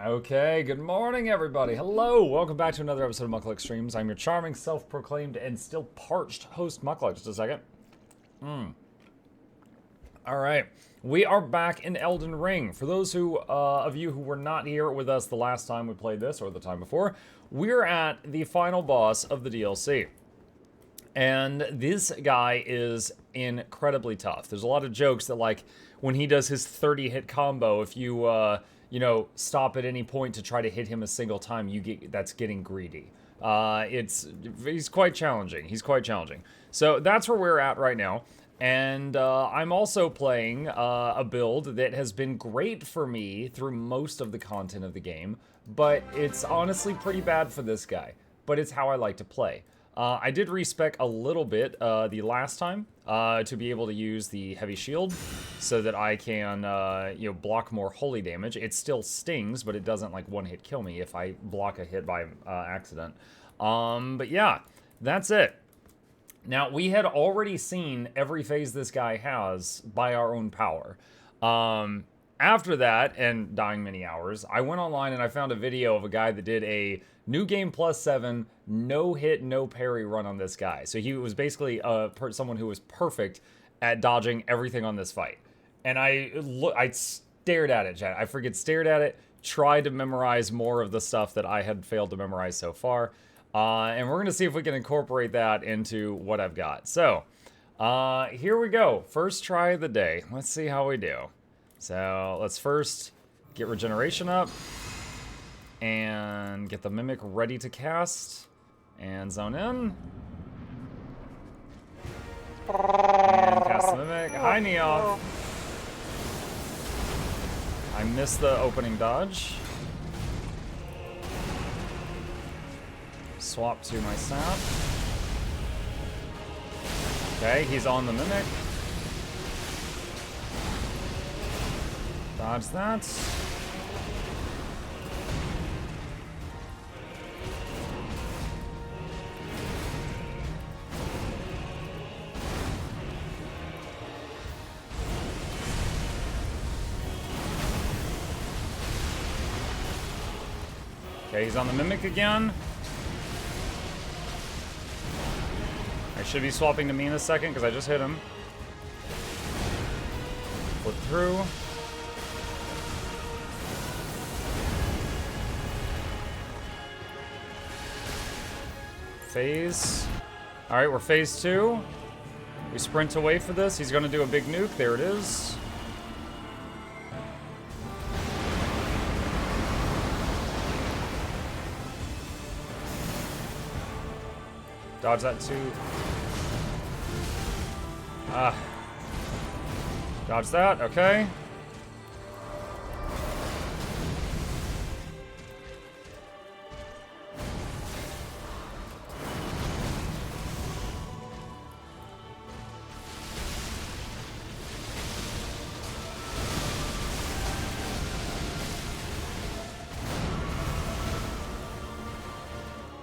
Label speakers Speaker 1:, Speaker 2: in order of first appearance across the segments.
Speaker 1: Okay, good morning, everybody. Hello, welcome back to another episode of Mukluk Streams. I'm your charming, self-proclaimed, and still parched host, Mukluk. Just a second. All right, we are back in Elden Ring. For those of you who were not here with us the last time we played this, or the time before, we're at the final boss of the DLC. And this guy is incredibly tough. There's a lot of jokes that, like, when he does his 30-hit combo, if you, stop at any point to try to hit him a single time, that's getting greedy. He's quite challenging. He's quite challenging. So that's where we're at right now. And I'm also playing a build that has been great for me through most of the content of the game, but it's honestly pretty bad for this guy. But it's how I like to play. I did respec a little bit the last time to be able to use the heavy shield so that I can, block more holy damage. It still stings, but it doesn't, like, one-hit kill me if I block a hit by accident. But yeah, that's it. Now, we had already seen every phase this guy has by our own power. After that, and dying many hours, I went online and I found a video of a guy that did a New Game Plus 7 no hit, no parry run on this guy. So he was basically someone who was perfect at dodging everything on this fight. And I stared at it, chat. I freaking stared at it, tried to memorize more of the stuff that I had failed to memorize so far. And we're going to see if we can incorporate that into what I've got. So, here we go. First try of the day. Let's see how we do. So, let's first get regeneration up. And get the Mimic ready to cast. And zone in. And cast the Mimic. Hi, Neoth. I missed the opening dodge. Swap to my sap. Okay, he's on the Mimic. Dodge that. Okay, he's on the Mimic again. I should be swapping to me in a second because I just hit him. Flip through. Phase. Alright, we're phase 2. We sprint away for this. He's going to do a big nuke. There it is. Dodge that too. Dodge that, okay.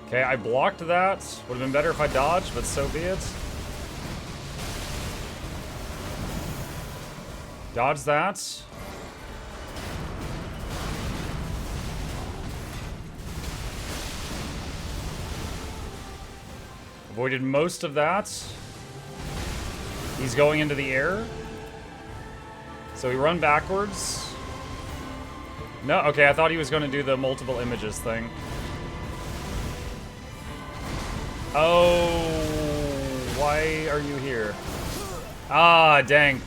Speaker 1: Okay, I blocked that. Would have been better if I dodged, but so be it. Dodge that. Avoided most of that. He's going into the air. So we run backwards. No, okay, I thought he was going to do the multiple images thing. Oh, why are you here? Ah, dang.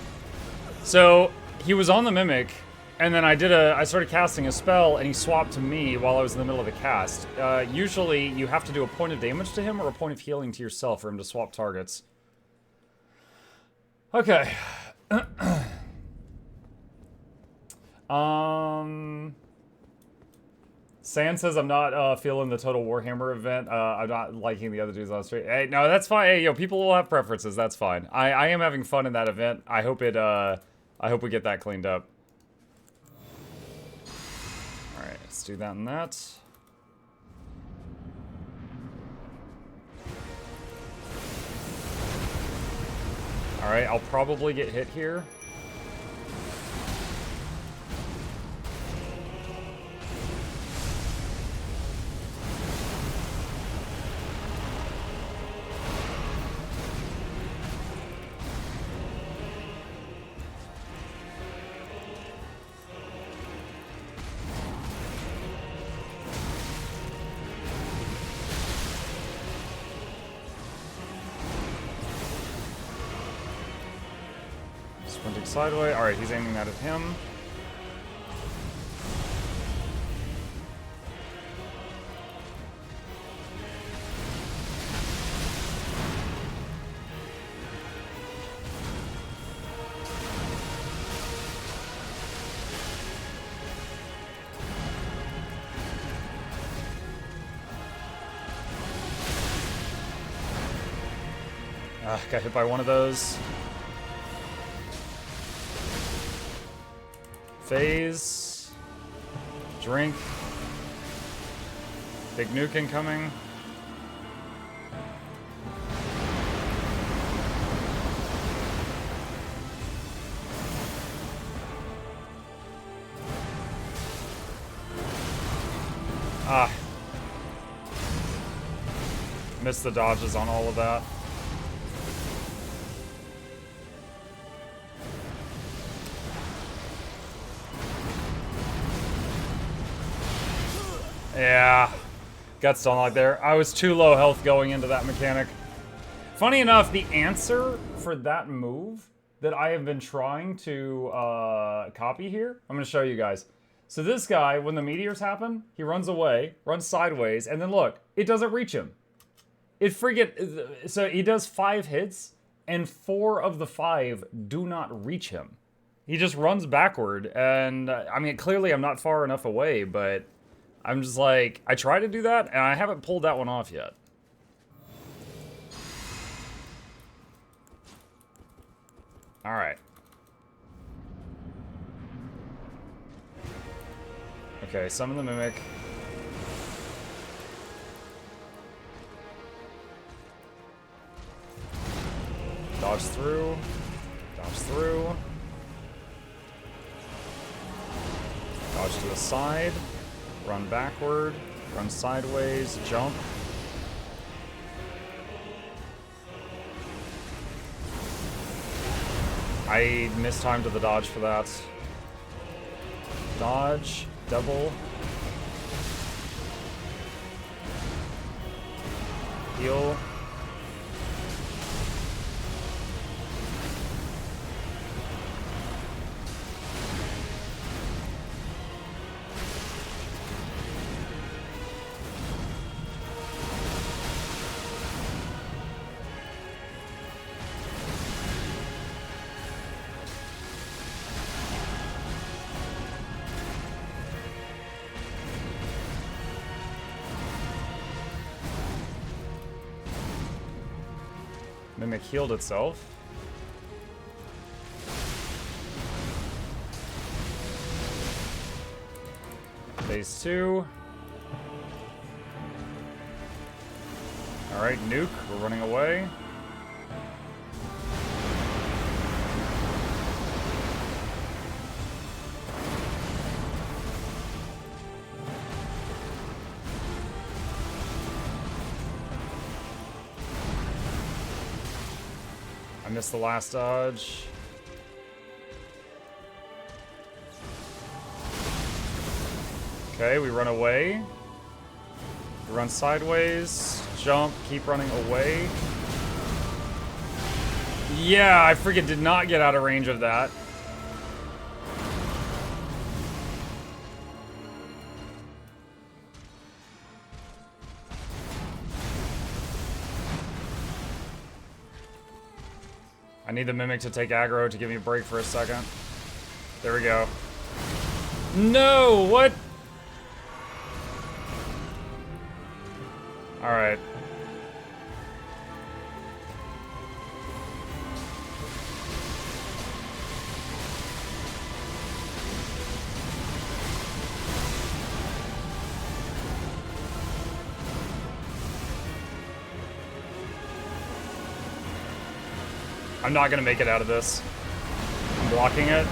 Speaker 1: So, he was on the Mimic, and then I started casting a spell, and he swapped to me while I was in the middle of the cast. Usually, you have to do a point of damage to him or a point of healing to yourself for him to swap targets. Okay. Sand says I'm not feeling the Total Warhammer event. I'm not liking the other dudes on the street. Hey, no, that's fine. Hey, yo, people will have preferences. That's fine. I am having fun in that event. I hope we get that cleaned up. All right, let's do that and that. All right, I'll probably get hit here. Sprinting sideways. Alright, he's aiming that at him. Got hit by one of those. Phase. Drink. Big nuke incoming. Ah. Missed the dodges on all of that. Yeah, got stun locked there. I was too low health going into that mechanic. Funny enough, the answer for that move that I have been trying to copy here, I'm going to show you guys. So this guy, when the meteors happen, he runs away, runs sideways, and then look, it doesn't reach him. It friggin', so he does 5 hits, and 4 of the 5 do not reach him. He just runs backward, and I mean, clearly I'm not far enough away, but I'm just like, I try to do that, and I haven't pulled that one off yet. Alright. Okay, summon the Mimic. Dodge through. Dodge through. Dodge to the side. Run backward, run sideways, jump. I mistimed the dodge for that. Dodge, double. Heal. Mimic healed itself. Phase 2. Alright, nuke. We're running away. I missed the last dodge. Okay, we run away. We run sideways, jump, keep running away. Yeah, I freaking did not get out of range of that. I need the Mimic to take aggro to give me a break for a second. There we go. No, what? Alright. I'm not gonna make it out of this. I'm blocking it.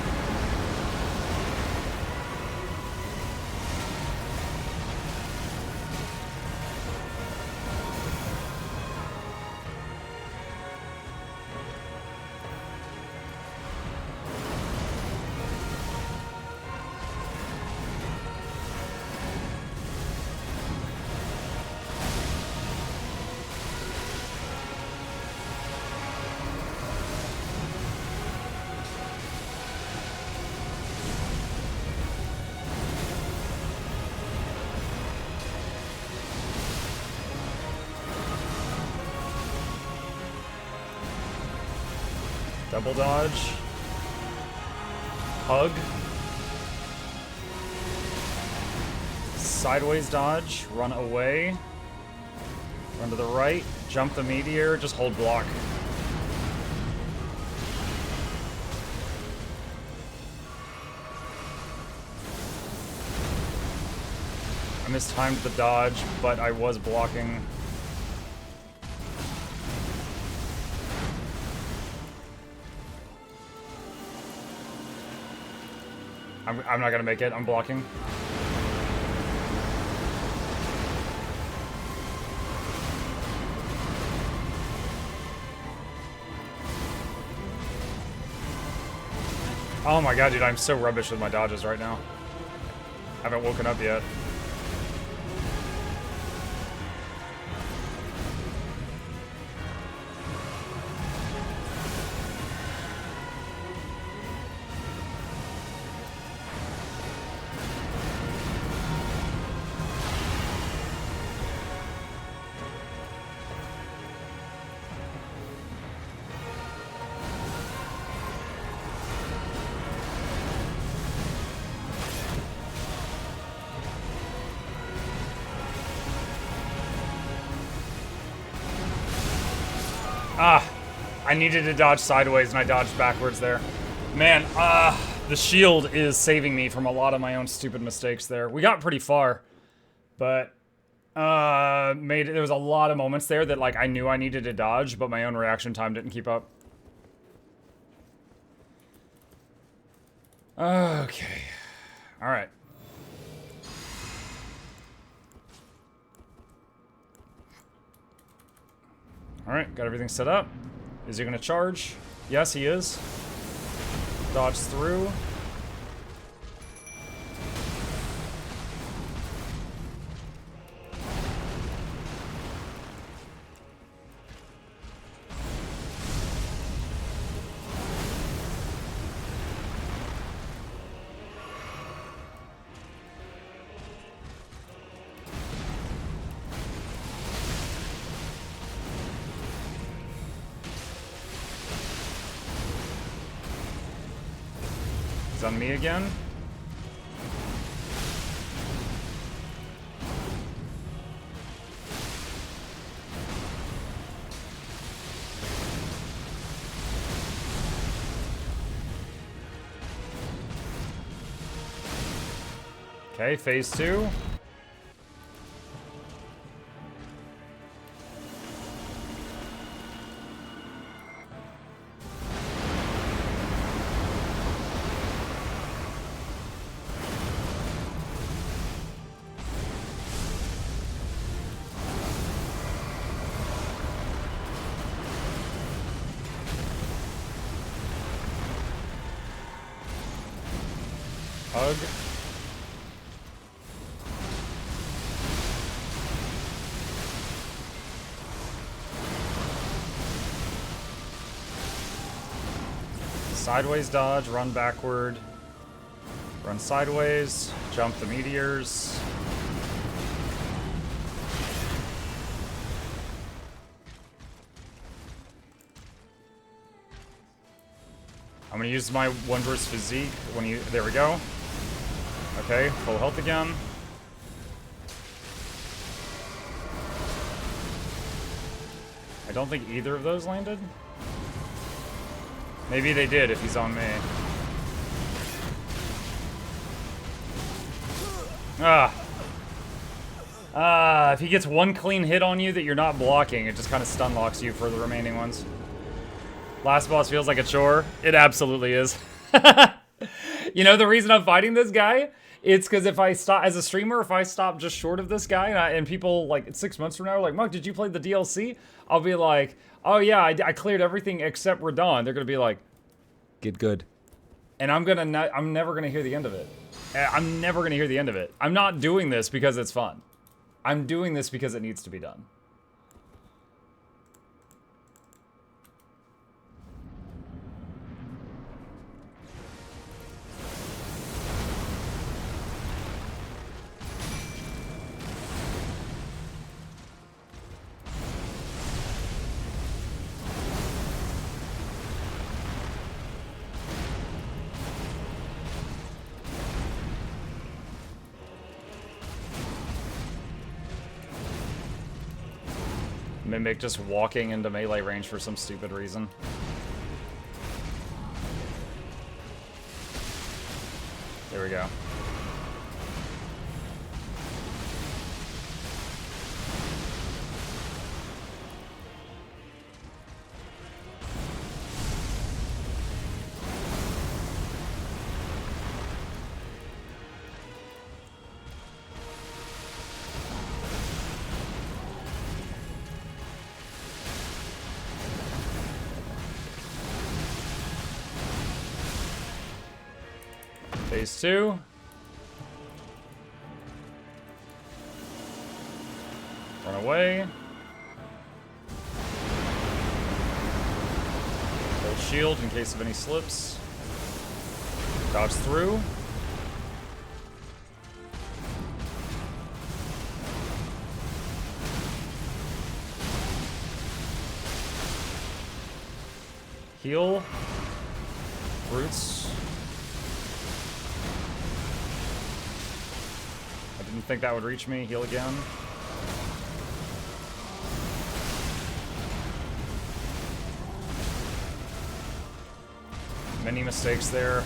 Speaker 1: Double dodge. Hug. Sideways dodge. Run away. Run to the right. Jump the meteor. Just hold block. I mistimed the dodge, but I was blocking. I'm not gonna make it. I'm blocking. Oh my god, dude, I'm so rubbish with my dodges right now. I haven't woken up yet. Ah, I needed to dodge sideways and I dodged backwards there. Man, the shield is saving me from a lot of my own stupid mistakes there. We got pretty far, but there was a lot of moments there that like I knew I needed to dodge, but my own reaction time didn't keep up. Okay. All right. Alright, got everything set up. Is he gonna charge? Yes, he is. Dodge through. On me again. Okay, phase 2. Hug. Sideways dodge, run backward. Run sideways, jump the meteors. I'm gonna use my Wondrous Physique when you, there we go. Okay, full health again. I don't think either of those landed. Maybe they did if he's on me. If he gets one clean hit on you that you're not blocking, it just kind of stun locks you for the remaining ones. Last boss feels like a chore. It absolutely is. You know the reason I'm fighting this guy? It's because if I stop, as a streamer, if I stop just short of this guy, and people, like, 6 months from now are like, Muck, did you play the DLC? I'll be like, oh yeah, I cleared everything except Radon. They're gonna be like, get good. And I'm never gonna hear the end of it. I'm never gonna hear the end of it. I'm not doing this because it's fun. I'm doing this because it needs to be done. Mimic just walking into melee range for some stupid reason. There we go. Phase 2. Run away. Hold shield in case of any slips. Dodge through. Heal. Roots. Didn't think that would reach me. Heal again. Many mistakes there.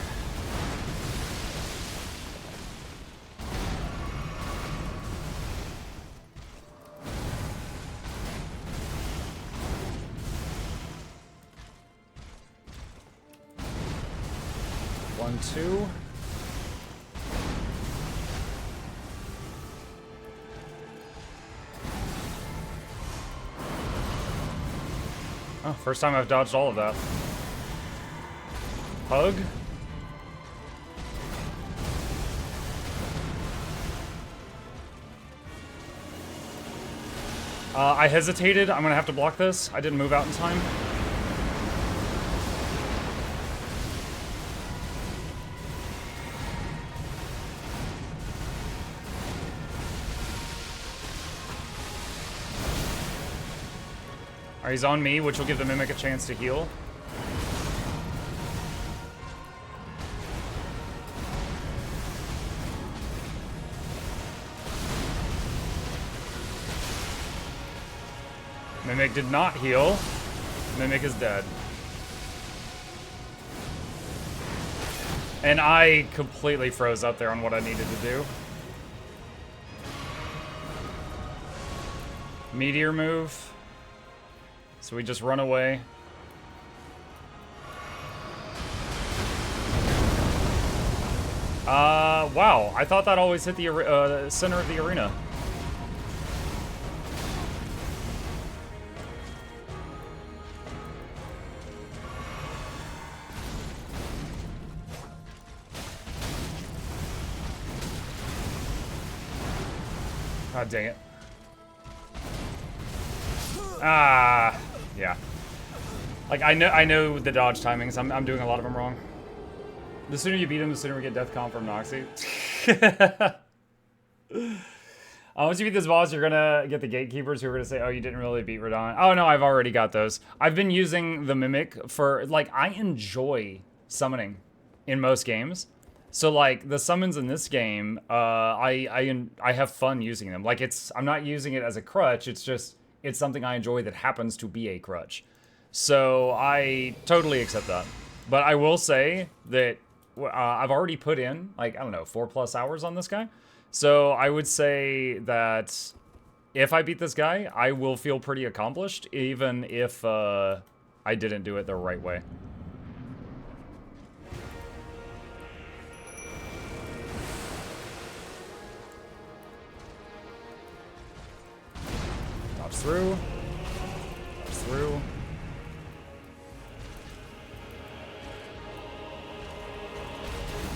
Speaker 1: One, two. Oh, first time I've dodged all of that. Hug. I hesitated. I'm gonna have to block this. I didn't move out in time. Alright, he's on me, which will give the Mimic a chance to heal. Mimic did not heal. Mimic is dead. And I completely froze up there on what I needed to do. Meteor move. So we just run away. Wow. I thought that always hit the center of the arena. God dang it. Ah, yeah. Like I know the dodge timings. I'm doing a lot of them wrong. The sooner you beat him, the sooner we get death comp from Noxie. Once you beat this boss, you're gonna get the gatekeepers who are gonna say, "Oh, you didn't really beat Radon." Oh no, I've already got those. I've been using the Mimic for like I enjoy summoning in most games. So like the summons in this game, I have fun using them. Like I'm not using it as a crutch. It's something I enjoy that happens to be a crutch. So I totally accept that. But I will say that I've already put in like I don't know 4+ hours on this guy. So I would say that if I beat this guy, I will feel pretty accomplished, even if I didn't do it the right way. Through. Through.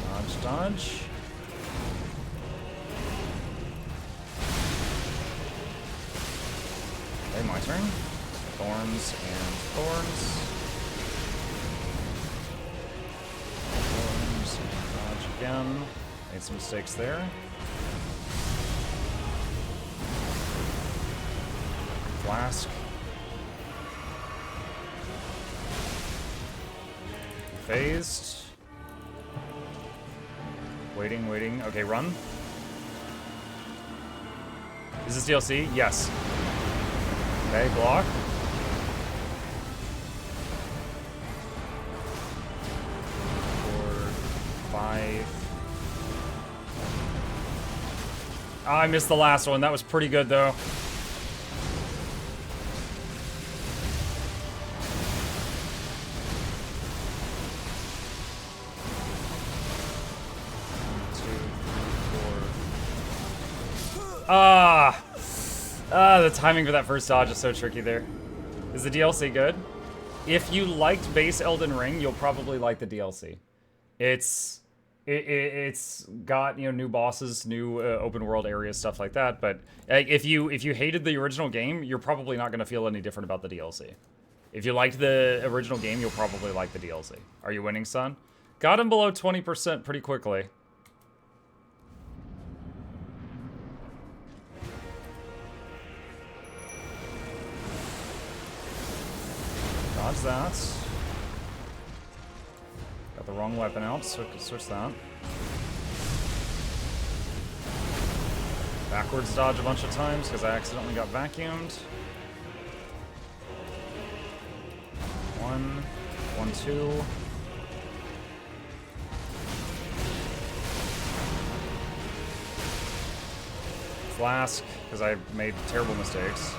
Speaker 1: Dodge, dodge. Okay, my turn. Thorns and thorns. Thorns and dodge again. Made some mistakes there. Flask. Phased. Waiting, waiting. Okay, run. Is this DLC? Yes. Okay, block. Oh, I missed the last one. That was pretty good, though. The timing for that first dodge is so tricky there. Is the DLC good? If you liked base Elden Ring, you'll probably like the DLC. It's got, you know, new bosses, new open world areas, stuff like that. But if you hated the original game, you're probably not going to feel any different about the DLC. If you liked the original game, you'll probably like the DLC. Are you winning, son? Got him below 20% pretty quickly. Dodge that. Got the wrong weapon out, so switch that. Backwards dodge a bunch of times because I accidentally got vacuumed. 1, 1, 2. Flask, because I made terrible mistakes.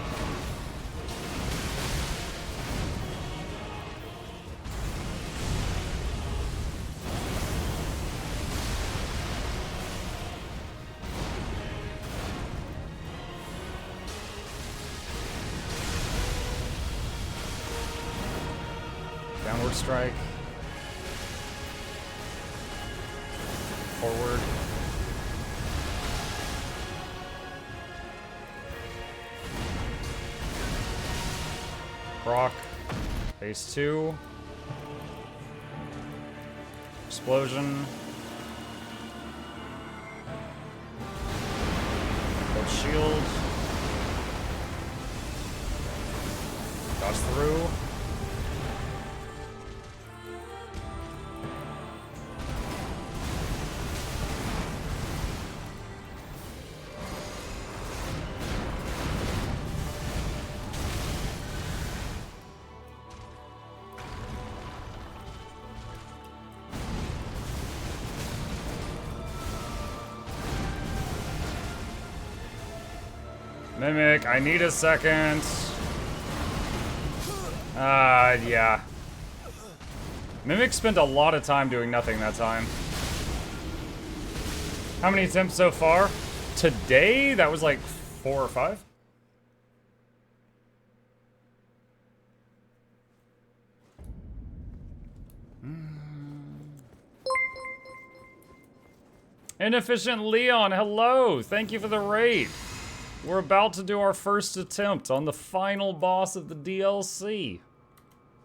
Speaker 1: Downward strike. Forward. Proc. Phase 2. Explosion. Hold shield. Dodge through. Mimic, I need a second. Yeah. Mimic spent a lot of time doing nothing that time. How many attempts so far? Today, that was like 4 or 5. Inefficient Leon, hello! Thank you for the raid. We're about to do our first attempt on the final boss of the DLC.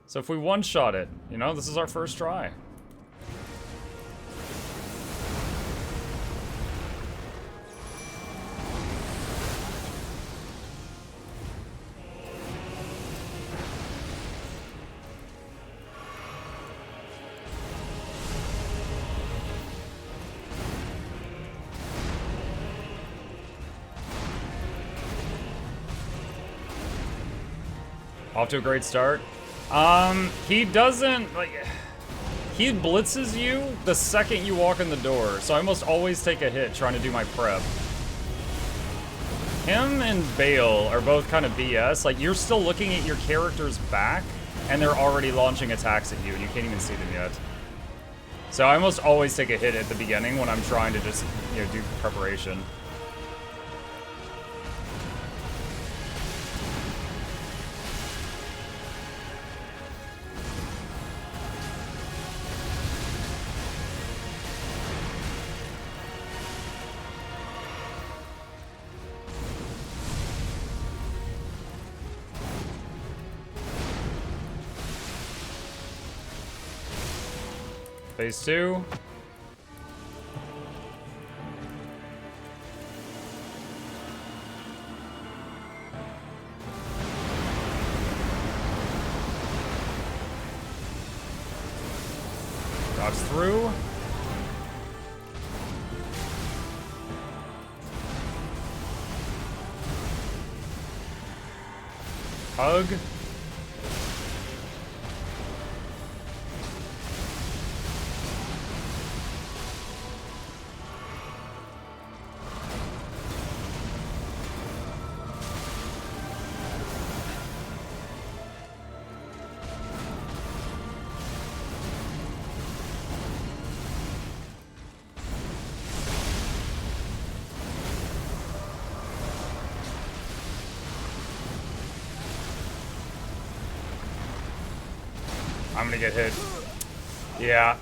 Speaker 1: So if we one-shot it, you know, this is our first try. Off to a great start. He doesn't, like, he blitzes you the second you walk in the door, so I almost always take a hit trying to do my prep. Him and Bale are both kind of BS. Like, you're still looking at your character's back, and they're already launching attacks at you, and you can't even see them yet. So I almost always take a hit at the beginning when I'm trying to just, you know, do preparation. Phase 2. Dodge through. Hug. I'm gonna get hit. Yeah.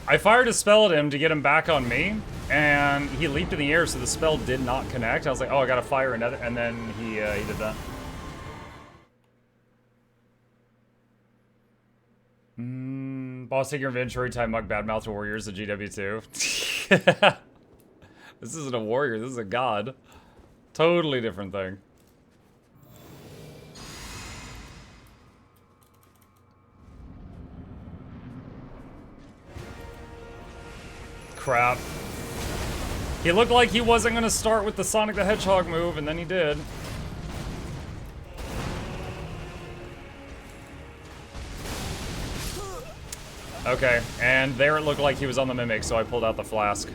Speaker 1: I fired a spell at him to get him back on me, and he leaped in the air, so the spell did not connect. I was like, oh, I gotta fire another, and then he did that. Boss, take your inventory, time Muck Badmouth Warriors, the GW2. This isn't a warrior, this is a god. Totally different thing. Crap. He looked like he wasn't gonna start with the Sonic the Hedgehog move, and then he did. Okay, and there it looked like he was on the Mimic, so I pulled out the Flask.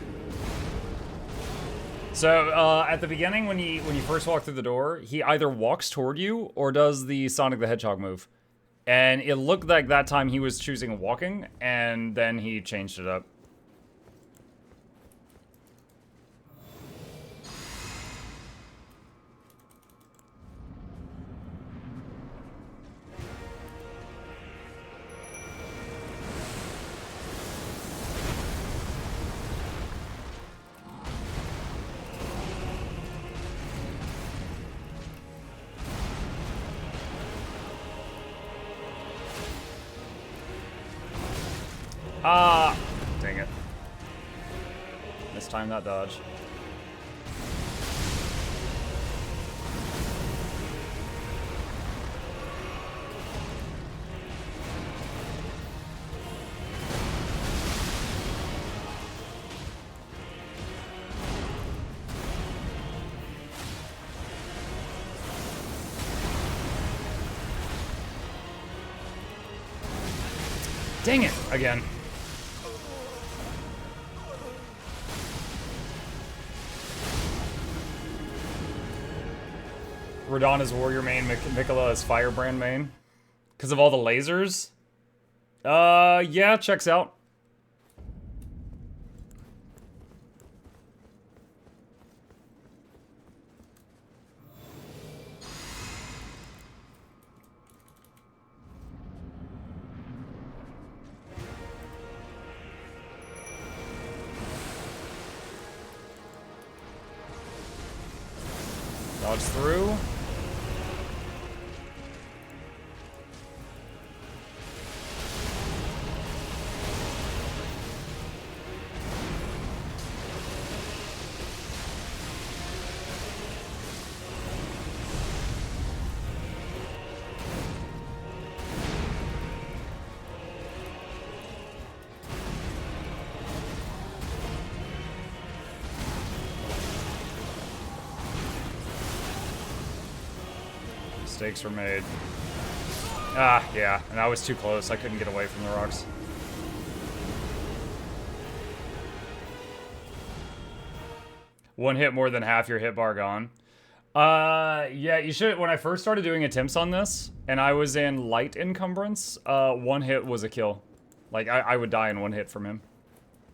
Speaker 1: So, at the beginning, when you first walk through the door, he either walks toward you, or does the Sonic the Hedgehog move. And it looked like that time he was choosing walking, and then he changed it up. Ah, dang it. Mistimed that dodge. Dang it, again. Radana's warrior main, Mikola is firebrand main. Because of all the lasers? Yeah, checks out. Dodge through. Mistakes were made. Ah, yeah, and I was too close. I couldn't get away from the rocks. One hit more than half your hit bar gone. Yeah, you should. When I first started doing attempts on this, and I was in light encumbrance, one hit was a kill. Like, I would die in one hit from him.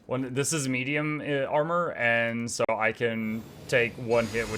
Speaker 1: This is medium armor, and so I can take one hit, which